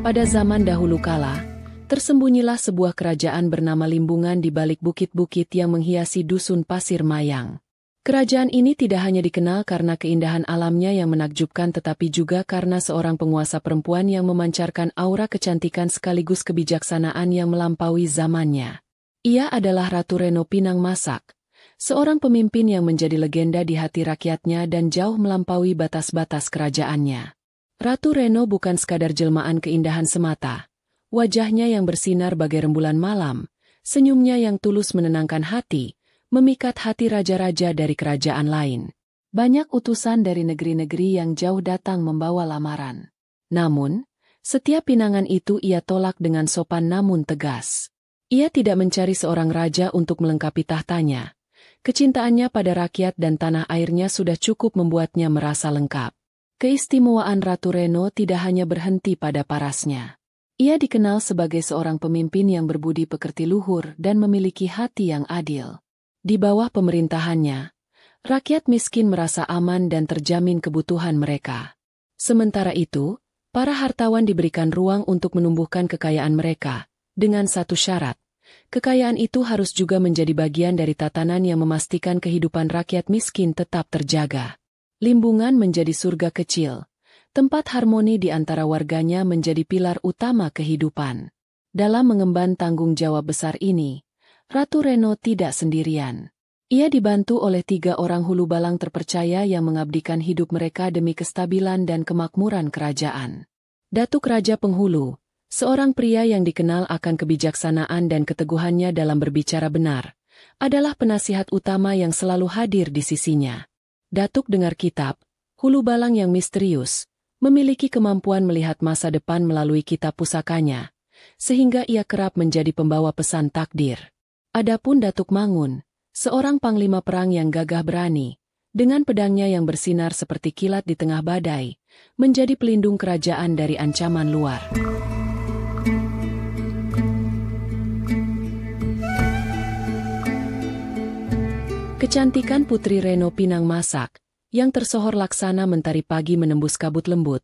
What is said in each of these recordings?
Pada zaman dahulu kala, tersembunyilah sebuah kerajaan bernama Limbungan di balik bukit-bukit yang menghiasi dusun Pasir Mayang. Kerajaan ini tidak hanya dikenal karena keindahan alamnya yang menakjubkan tetapi juga karena seorang penguasa perempuan yang memancarkan aura kecantikan sekaligus kebijaksanaan yang melampaui zamannya. Ia adalah Ratu Reno Pinang Masak, seorang pemimpin yang menjadi legenda di hati rakyatnya dan jauh melampaui batas-batas kerajaannya. Ratu Reno bukan sekadar jelmaan keindahan semata. Wajahnya yang bersinar bagai rembulan malam, senyumnya yang tulus menenangkan hati, memikat hati raja-raja dari kerajaan lain. Banyak utusan dari negeri-negeri yang jauh datang membawa lamaran. Namun, setiap pinangan itu ia tolak dengan sopan namun tegas. Ia tidak mencari seorang raja untuk melengkapi tahtanya. Kecintaannya pada rakyat dan tanah airnya sudah cukup membuatnya merasa lengkap. Keistimewaan Ratu Reno tidak hanya berhenti pada parasnya. Ia dikenal sebagai seorang pemimpin yang berbudi pekerti luhur dan memiliki hati yang adil. Di bawah pemerintahannya, rakyat miskin merasa aman dan terjamin kebutuhan mereka. Sementara itu, para hartawan diberikan ruang untuk menumbuhkan kekayaan mereka, dengan satu syarat. Kekayaan itu harus juga menjadi bagian dari tatanan yang memastikan kehidupan rakyat miskin tetap terjaga. Limbungan menjadi surga kecil. Tempat harmoni di antara warganya menjadi pilar utama kehidupan. Dalam mengemban tanggung jawab besar ini, Ratu Reno tidak sendirian. Ia dibantu oleh 3 orang hulu balang terpercaya yang mengabdikan hidup mereka demi kestabilan dan kemakmuran kerajaan. Datuk Raja Penghulu, seorang pria yang dikenal akan kebijaksanaan dan keteguhannya dalam berbicara benar, adalah penasihat utama yang selalu hadir di sisinya. Datuk Dengar Kitab, hulu balang yang misterius, memiliki kemampuan melihat masa depan melalui kitab pusakanya, sehingga ia kerap menjadi pembawa pesan takdir. Adapun Datuk Mangun, seorang panglima perang yang gagah berani, dengan pedangnya yang bersinar seperti kilat di tengah badai, menjadi pelindung kerajaan dari ancaman luar. Kecantikan Putri Reno Pinang Masak, yang tersohor laksana mentari pagi menembus kabut lembut,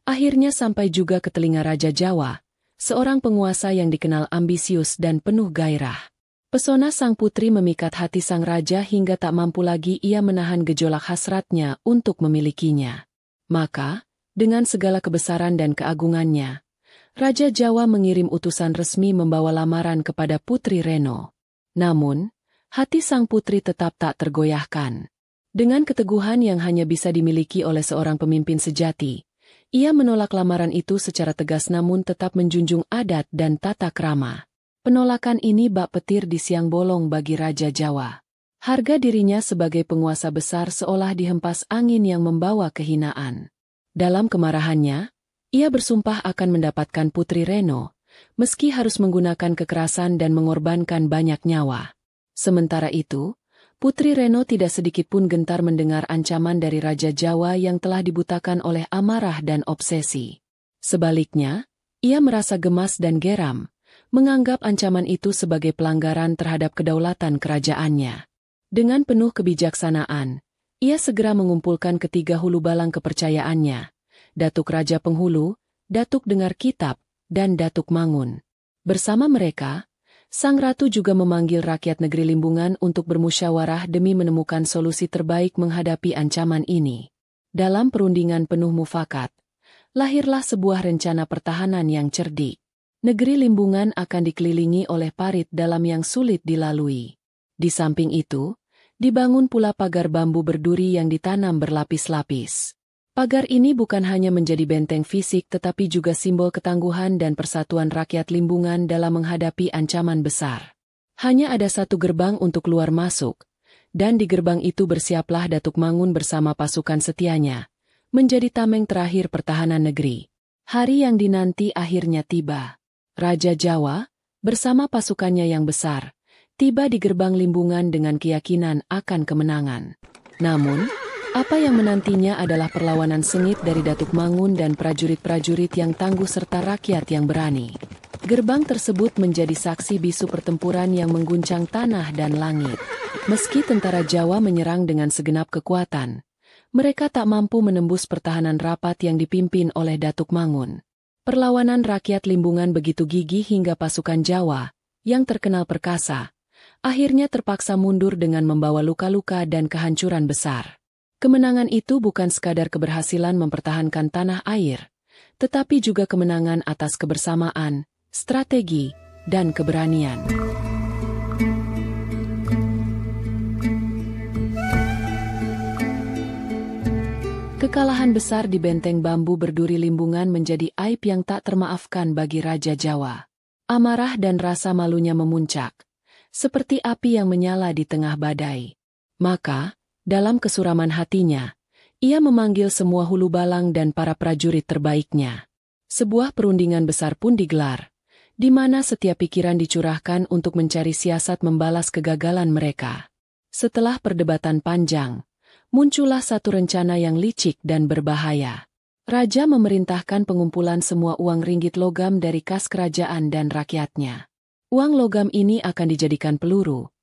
akhirnya sampai juga ke telinga Raja Jawa, seorang penguasa yang dikenal ambisius dan penuh gairah. Pesona sang putri memikat hati sang raja hingga tak mampu lagi ia menahan gejolak hasratnya untuk memilikinya. Maka, dengan segala kebesaran dan keagungannya, Raja Jawa mengirim utusan resmi membawa lamaran kepada Putri Reno. Namun, hati sang putri tetap tak tergoyahkan. Dengan keteguhan yang hanya bisa dimiliki oleh seorang pemimpin sejati, ia menolak lamaran itu secara tegas namun tetap menjunjung adat dan tata krama. Penolakan ini bak petir di siang bolong bagi Raja Jawa. Harga dirinya sebagai penguasa besar seolah dihempas angin yang membawa kehinaan. Dalam kemarahannya, ia bersumpah akan mendapatkan Putri Reno, meski harus menggunakan kekerasan dan mengorbankan banyak nyawa. Sementara itu, Putri Reno tidak sedikitpun gentar mendengar ancaman dari Raja Jawa yang telah dibutakan oleh amarah dan obsesi. Sebaliknya, ia merasa gemas dan geram, menganggap ancaman itu sebagai pelanggaran terhadap kedaulatan kerajaannya. Dengan penuh kebijaksanaan, ia segera mengumpulkan ketiga hulu balang kepercayaannya, Datuk Raja Penghulu, Datuk Dengar Kitab, dan Datuk Mangun. Bersama mereka, sang ratu juga memanggil rakyat negeri Limbungan untuk bermusyawarah demi menemukan solusi terbaik menghadapi ancaman ini. Dalam perundingan penuh mufakat, lahirlah sebuah rencana pertahanan yang cerdik. Negeri Limbungan akan dikelilingi oleh parit dalam yang sulit dilalui. Di samping itu, dibangun pula pagar bambu berduri yang ditanam berlapis-lapis. Pagar ini bukan hanya menjadi benteng fisik tetapi juga simbol ketangguhan dan persatuan rakyat Limbungan dalam menghadapi ancaman besar. Hanya ada satu gerbang untuk keluar masuk, dan di gerbang itu bersiaplah Datuk Mangun bersama pasukan setianya, menjadi tameng terakhir pertahanan negeri. Hari yang dinanti akhirnya tiba. Raja Jawa, bersama pasukannya yang besar, tiba di gerbang Limbungan dengan keyakinan akan kemenangan. Namun, apa yang menantinya adalah perlawanan sengit dari Datuk Mangun dan prajurit-prajurit yang tangguh serta rakyat yang berani. Gerbang tersebut menjadi saksi bisu pertempuran yang mengguncang tanah dan langit. Meski tentara Jawa menyerang dengan segenap kekuatan, mereka tak mampu menembus pertahanan rapat yang dipimpin oleh Datuk Mangun. Perlawanan rakyat Limbungan begitu gigih hingga pasukan Jawa, yang terkenal perkasa, akhirnya terpaksa mundur dengan membawa luka-luka dan kehancuran besar. Kemenangan itu bukan sekadar keberhasilan mempertahankan tanah air, tetapi juga kemenangan atas kebersamaan, strategi, dan keberanian. Kekalahan besar di Benteng Bambu Berduri Limbungan menjadi aib yang tak termaafkan bagi Raja Jawa. Amarah dan rasa malunya memuncak, seperti api yang menyala di tengah badai. Maka, dalam kesuraman hatinya, ia memanggil semua hulu balang dan para prajurit terbaiknya. Sebuah perundingan besar pun digelar, di mana setiap pikiran dicurahkan untuk mencari siasat membalas kegagalan mereka. Setelah perdebatan panjang, muncullah satu rencana yang licik dan berbahaya. Raja memerintahkan pengumpulan semua uang ringgit logam dari kas kerajaan dan rakyatnya. Uang logam ini akan dijadikan peluru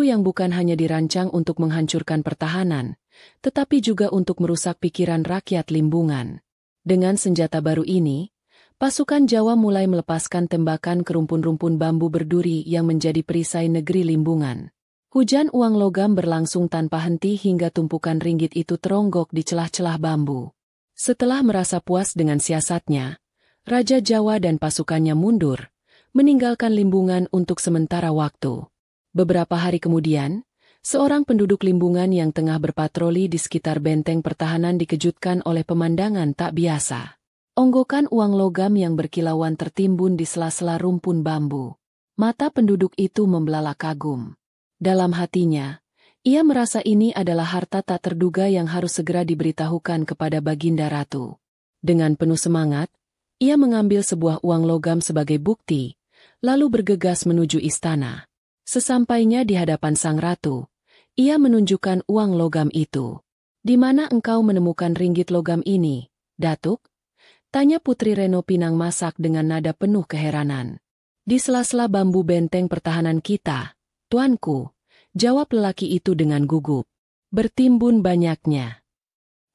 yang bukan hanya dirancang untuk menghancurkan pertahanan, tetapi juga untuk merusak pikiran rakyat Limbungan. Dengan senjata baru ini, pasukan Jawa mulai melepaskan tembakan ke rumpun-rumpun bambu berduri yang menjadi perisai negeri Limbungan. Hujan uang logam berlangsung tanpa henti hingga tumpukan ringgit itu teronggok di celah-celah bambu. Setelah merasa puas dengan siasatnya, Raja Jawa dan pasukannya mundur, meninggalkan Limbungan untuk sementara waktu. Beberapa hari kemudian, seorang penduduk Limbungan yang tengah berpatroli di sekitar benteng pertahanan dikejutkan oleh pemandangan tak biasa. Onggokan uang logam yang berkilauan tertimbun di sela-sela rumpun bambu. Mata penduduk itu membelalak kagum. Dalam hatinya, ia merasa ini adalah harta tak terduga yang harus segera diberitahukan kepada Baginda Ratu. Dengan penuh semangat, ia mengambil sebuah uang logam sebagai bukti, lalu bergegas menuju istana. Sesampainya di hadapan sang ratu, ia menunjukkan uang logam itu. "Di mana engkau menemukan ringgit logam ini, Datuk?" tanya Putri Reno Pinang Masak dengan nada penuh keheranan. "Di sela-sela bambu benteng pertahanan kita, Tuanku," jawab lelaki itu dengan gugup. "Bertimbun banyaknya."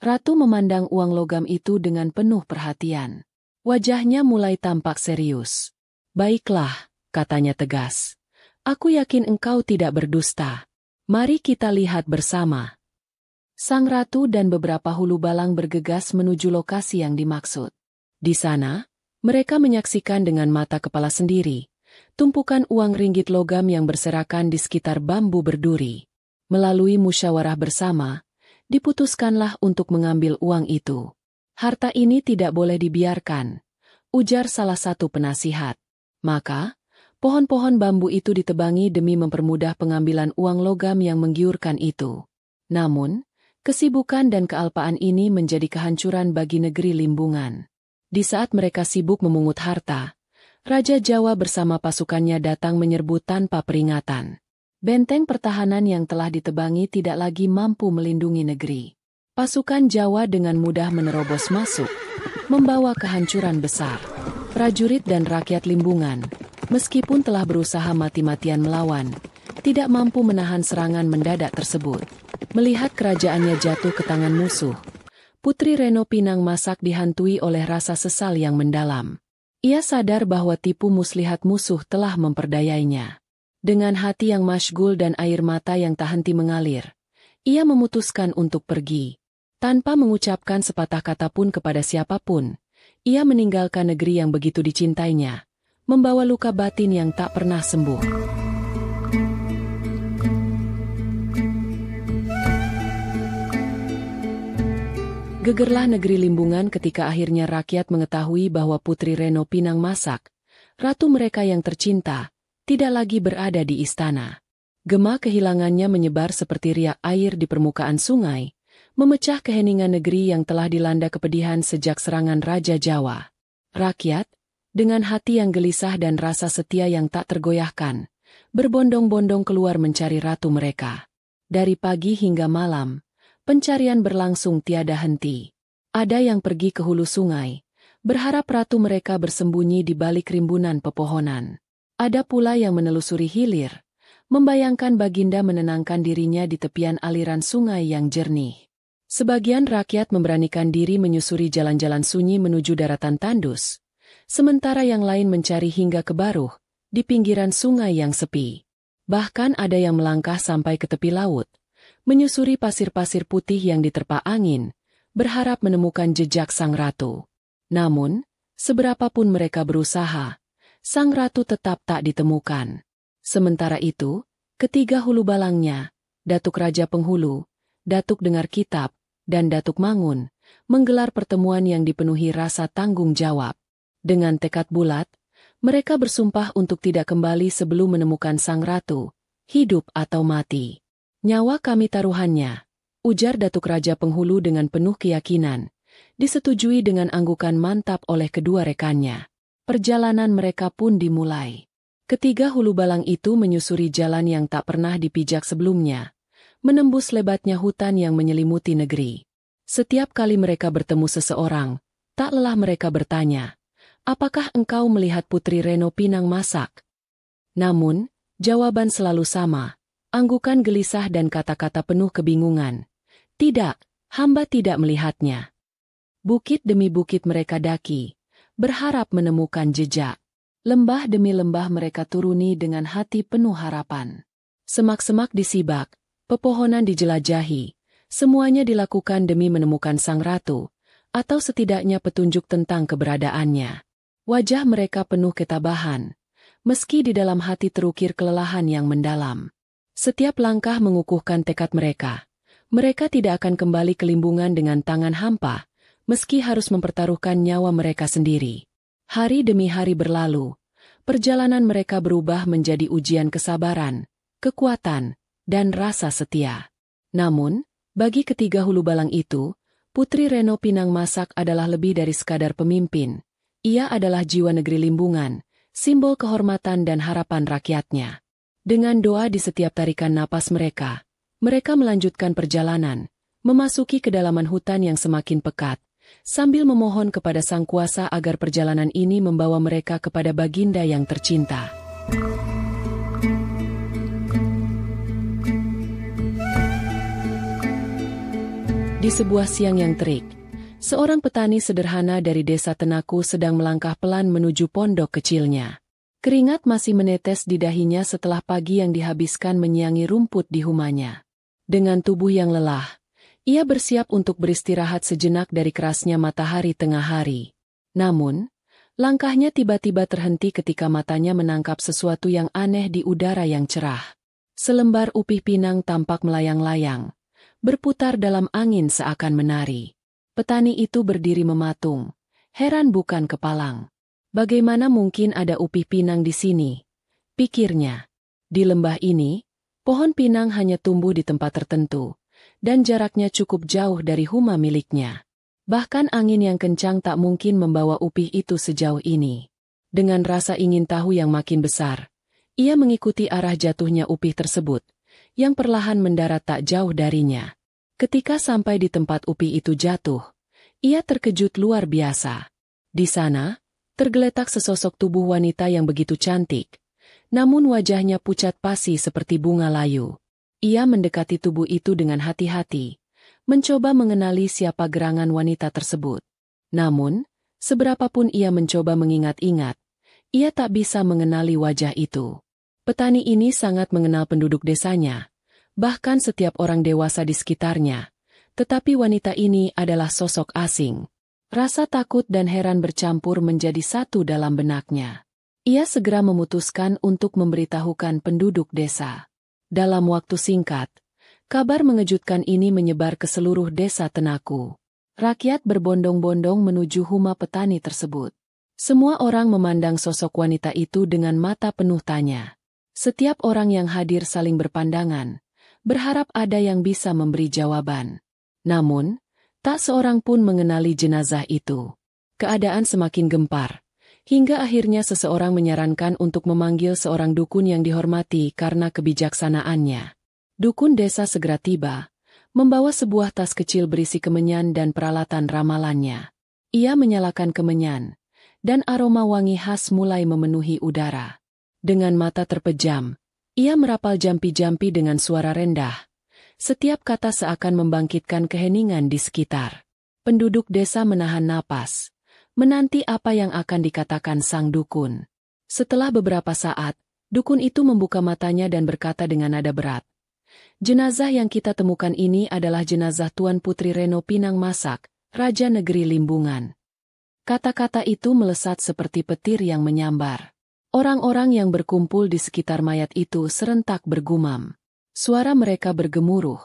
Ratu memandang uang logam itu dengan penuh perhatian. Wajahnya mulai tampak serius. "Baiklah," katanya tegas. "Aku yakin engkau tidak berdusta. Mari kita lihat bersama." Sang ratu dan beberapa hulu balang bergegas menuju lokasi yang dimaksud. Di sana, mereka menyaksikan dengan mata kepala sendiri tumpukan uang ringgit logam yang berserakan di sekitar bambu berduri. Melalui musyawarah bersama, diputuskanlah untuk mengambil uang itu. "Harta ini tidak boleh dibiarkan," ujar salah satu penasihat. Maka, pohon-pohon bambu itu ditebangi demi mempermudah pengambilan uang logam yang menggiurkan itu. Namun, kesibukan dan kealpaan ini menjadi kehancuran bagi negeri Limbungan. Di saat mereka sibuk memungut harta, Raja Jawa bersama pasukannya datang menyerbu tanpa peringatan. Benteng pertahanan yang telah ditebangi tidak lagi mampu melindungi negeri. Pasukan Jawa dengan mudah menerobos masuk, membawa kehancuran besar. Prajurit dan rakyat Limbungan, meskipun telah berusaha mati-matian melawan, tidak mampu menahan serangan mendadak tersebut. Melihat kerajaannya jatuh ke tangan musuh, Putri Reno Pinang Masak dihantui oleh rasa sesal yang mendalam. Ia sadar bahwa tipu muslihat musuh telah memperdayainya. Dengan hati yang masyghul dan air mata yang tak henti mengalir, ia memutuskan untuk pergi. Tanpa mengucapkan sepatah kata pun kepada siapapun, ia meninggalkan negeri yang begitu dicintainya, membawa luka batin yang tak pernah sembuh. Gegerlah negeri Limbungan ketika akhirnya rakyat mengetahui bahwa Putri Reno Pinang Masak, ratu mereka yang tercinta, tidak lagi berada di istana. Gema kehilangannya menyebar seperti riak air di permukaan sungai, memecah keheningan negeri yang telah dilanda kepedihan sejak serangan Raja Jawa. Rakyat, dengan hati yang gelisah dan rasa setia yang tak tergoyahkan, berbondong-bondong keluar mencari ratu mereka. Dari pagi hingga malam, pencarian berlangsung tiada henti. Ada yang pergi ke hulu sungai, berharap ratu mereka bersembunyi di balik rimbunan pepohonan. Ada pula yang menelusuri hilir, membayangkan Baginda menenangkan dirinya di tepian aliran sungai yang jernih. Sebagian rakyat memberanikan diri menyusuri jalan-jalan sunyi menuju daratan tandus, sementara yang lain mencari hingga ke Baruh, di pinggiran sungai yang sepi. Bahkan ada yang melangkah sampai ke tepi laut, menyusuri pasir-pasir putih yang diterpa angin, berharap menemukan jejak sang ratu. Namun, seberapapun mereka berusaha, sang ratu tetap tak ditemukan. Sementara itu, ketiga hulu balangnya, Datuk Raja Penghulu, Datuk Dengar Kitab, dan Datuk Mangun, menggelar pertemuan yang dipenuhi rasa tanggung jawab. Dengan tekad bulat, mereka bersumpah untuk tidak kembali sebelum menemukan sang ratu, hidup atau mati. Nyawa kami taruhannya, ujar Datuk Raja Penghulu dengan penuh keyakinan, disetujui dengan anggukan mantap oleh kedua rekannya. Perjalanan mereka pun dimulai. Ketiga hulu balang itu menyusuri jalan yang tak pernah dipijak sebelumnya, menembus lebatnya hutan yang menyelimuti negeri. Setiap kali mereka bertemu seseorang, tak lelah mereka bertanya, "Apakah engkau melihat Putri Reno Pinang Masak?" Namun, jawaban selalu sama, anggukan gelisah dan kata-kata penuh kebingungan. "Tidak, hamba tidak melihatnya." Bukit demi bukit mereka daki, berharap menemukan jejak. Lembah demi lembah mereka turuni dengan hati penuh harapan. Semak-semak disibak, pepohonan dijelajahi, semuanya dilakukan demi menemukan sang ratu, atau setidaknya petunjuk tentang keberadaannya. Wajah mereka penuh ketabahan, meski di dalam hati terukir kelelahan yang mendalam. Setiap langkah mengukuhkan tekad mereka. Mereka tidak akan kembali ke limbungan dengan tangan hampa, meski harus mempertaruhkan nyawa mereka sendiri. Hari demi hari berlalu, perjalanan mereka berubah menjadi ujian kesabaran, kekuatan, dan rasa setia. Namun, bagi ketiga hulu balang itu, Putri Reno Pinang Masak adalah lebih dari sekadar pemimpin. Ia adalah jiwa negeri Limbungan, simbol kehormatan dan harapan rakyatnya. Dengan doa di setiap tarikan napas mereka melanjutkan perjalanan, memasuki kedalaman hutan yang semakin pekat, sambil memohon kepada Sang Kuasa agar perjalanan ini membawa mereka kepada Baginda yang tercinta. Di sebuah siang yang terik, seorang petani sederhana dari desa Tenaku sedang melangkah pelan menuju pondok kecilnya. Keringat masih menetes di dahinya setelah pagi yang dihabiskan menyiangi rumput di humanya. Dengan tubuh yang lelah, ia bersiap untuk beristirahat sejenak dari kerasnya matahari tengah hari. Namun, langkahnya tiba-tiba terhenti ketika matanya menangkap sesuatu yang aneh di udara yang cerah. Selembar upih pinang tampak melayang-layang, berputar dalam angin seakan menari. Petani itu berdiri mematung, heran bukan kepalang. Bagaimana mungkin ada upih pinang di sini? Pikirnya. Di lembah ini, pohon pinang hanya tumbuh di tempat tertentu, dan jaraknya cukup jauh dari huma miliknya. Bahkan angin yang kencang tak mungkin membawa upih itu sejauh ini. Dengan rasa ingin tahu yang makin besar, ia mengikuti arah jatuhnya upih tersebut, yang perlahan mendarat tak jauh darinya. Ketika sampai di tempat upih itu jatuh, ia terkejut luar biasa. Di sana, tergeletak sesosok tubuh wanita yang begitu cantik, namun wajahnya pucat pasi seperti bunga layu. Ia mendekati tubuh itu dengan hati-hati, mencoba mengenali siapa gerangan wanita tersebut. Namun, seberapapun ia mencoba mengingat-ingat, ia tak bisa mengenali wajah itu. Petani ini sangat mengenal penduduk desanya, bahkan setiap orang dewasa di sekitarnya, tetapi wanita ini adalah sosok asing. Rasa takut dan heran bercampur menjadi satu dalam benaknya. Ia segera memutuskan untuk memberitahukan penduduk desa. Dalam waktu singkat, kabar mengejutkan ini menyebar ke seluruh desa Tenaku. Rakyat berbondong-bondong menuju huma petani tersebut. Semua orang memandang sosok wanita itu dengan mata penuh tanya. Setiap orang yang hadir saling berpandangan, berharap ada yang bisa memberi jawaban. Namun, tak seorang pun mengenali jenazah itu. Keadaan semakin gempar, hingga akhirnya seseorang menyarankan untuk memanggil seorang dukun yang dihormati karena kebijaksanaannya. Dukun desa segera tiba, membawa sebuah tas kecil berisi kemenyan dan peralatan ramalannya. Ia menyalakan kemenyan, dan aroma wangi khas mulai memenuhi udara. Dengan mata terpejam, Ia merapal jampi-jampi dengan suara rendah. Setiap kata seakan membangkitkan keheningan di sekitar. Penduduk desa menahan napas, menanti apa yang akan dikatakan sang dukun. Setelah beberapa saat, dukun itu membuka matanya dan berkata dengan nada berat, "Jenazah yang kita temukan ini adalah jenazah Tuan Putri Reno Pinang Masak, Raja Negeri Limbungan." Kata-kata itu melesat seperti petir yang menyambar. Orang-orang yang berkumpul di sekitar mayat itu serentak bergumam. Suara mereka bergemuruh,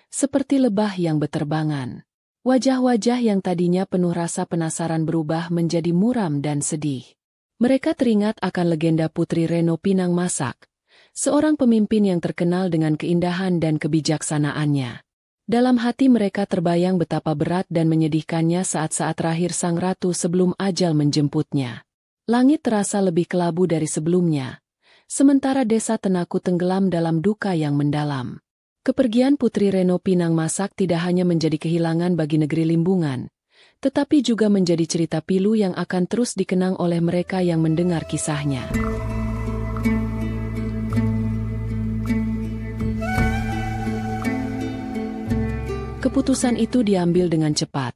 seperti lebah yang beterbangan. Wajah-wajah yang tadinya penuh rasa penasaran berubah menjadi muram dan sedih. Mereka teringat akan legenda Putri Reno Pinang Masak, seorang pemimpin yang terkenal dengan keindahan dan kebijaksanaannya. Dalam hati mereka terbayang betapa berat dan menyedihkannya saat-saat terakhir sang ratu sebelum ajal menjemputnya. Langit terasa lebih kelabu dari sebelumnya, sementara desa Tenaku tenggelam dalam duka yang mendalam. Kepergian Putri Reno Pinang Masak tidak hanya menjadi kehilangan bagi negeri Limbungan, tetapi juga menjadi cerita pilu yang akan terus dikenang oleh mereka yang mendengar kisahnya. Keputusan itu diambil dengan cepat.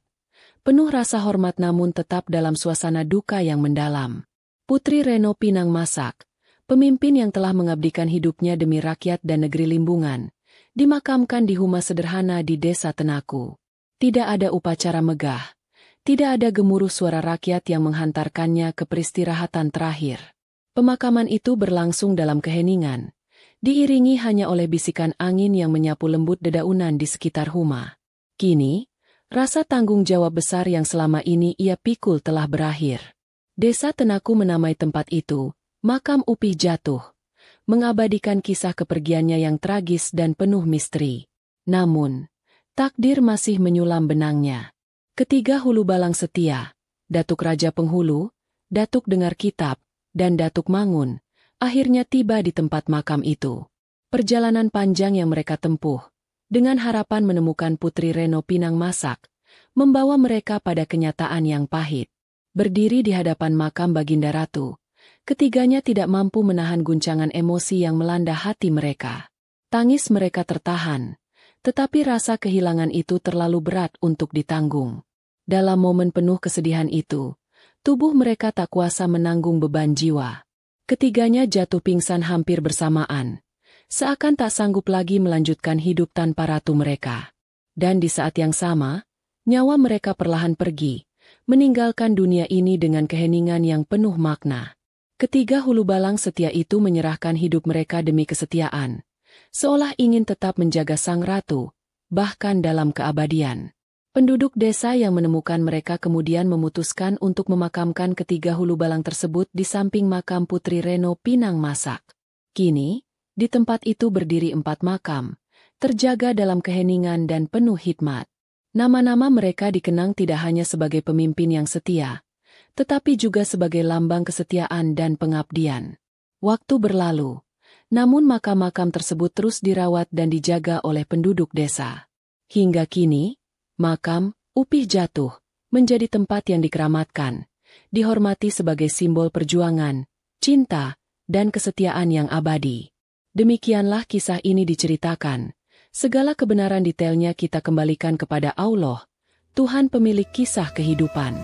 Penuh rasa hormat namun tetap dalam suasana duka yang mendalam. Putri Reno Pinang Masak, pemimpin yang telah mengabdikan hidupnya demi rakyat dan negeri Limbungan, dimakamkan di rumah sederhana di desa Tenaku. Tidak ada upacara megah, tidak ada gemuruh suara rakyat yang menghantarkannya ke peristirahatan terakhir. Pemakaman itu berlangsung dalam keheningan, diiringi hanya oleh bisikan angin yang menyapu lembut dedaunan di sekitar rumah. Kini, rasa tanggung jawab besar yang selama ini ia pikul telah berakhir. Desa Tenaku menamai tempat itu, Makam Upih Jatuh, mengabadikan kisah kepergiannya yang tragis dan penuh misteri. Namun, takdir masih menyulam benangnya. Ketiga hulu balang setia, Datuk Raja Penghulu, Datuk Dengar Kitab, dan Datuk Mangun, akhirnya tiba di tempat makam itu. Perjalanan panjang yang mereka tempuh, dengan harapan menemukan Putri Reno Pinang Masak, membawa mereka pada kenyataan yang pahit. Berdiri di hadapan makam Baginda Ratu, ketiganya tidak mampu menahan guncangan emosi yang melanda hati mereka. Tangis mereka tertahan, tetapi rasa kehilangan itu terlalu berat untuk ditanggung. Dalam momen penuh kesedihan itu, tubuh mereka tak kuasa menanggung beban jiwa. Ketiganya jatuh pingsan hampir bersamaan, seakan tak sanggup lagi melanjutkan hidup tanpa ratu mereka. Dan di saat yang sama, nyawa mereka perlahan pergi, meninggalkan dunia ini dengan keheningan yang penuh makna. Ketiga hulu balang setia itu menyerahkan hidup mereka demi kesetiaan, seolah ingin tetap menjaga sang ratu, bahkan dalam keabadian. Penduduk desa yang menemukan mereka kemudian memutuskan untuk memakamkan ketiga hulu balang tersebut di samping makam Putri Reno Pinang Masak. Kini, di tempat itu berdiri 4 makam, terjaga dalam keheningan dan penuh hikmat. Nama-nama mereka dikenang tidak hanya sebagai pemimpin yang setia, tetapi juga sebagai lambang kesetiaan dan pengabdian. Waktu berlalu, namun makam-makam tersebut terus dirawat dan dijaga oleh penduduk desa. Hingga kini, makam Upih Jatuh menjadi tempat yang dikeramatkan, dihormati sebagai simbol perjuangan, cinta, dan kesetiaan yang abadi. Demikianlah kisah ini diceritakan. Segala kebenaran detailnya kita kembalikan kepada Allah, Tuhan pemilik kisah kehidupan.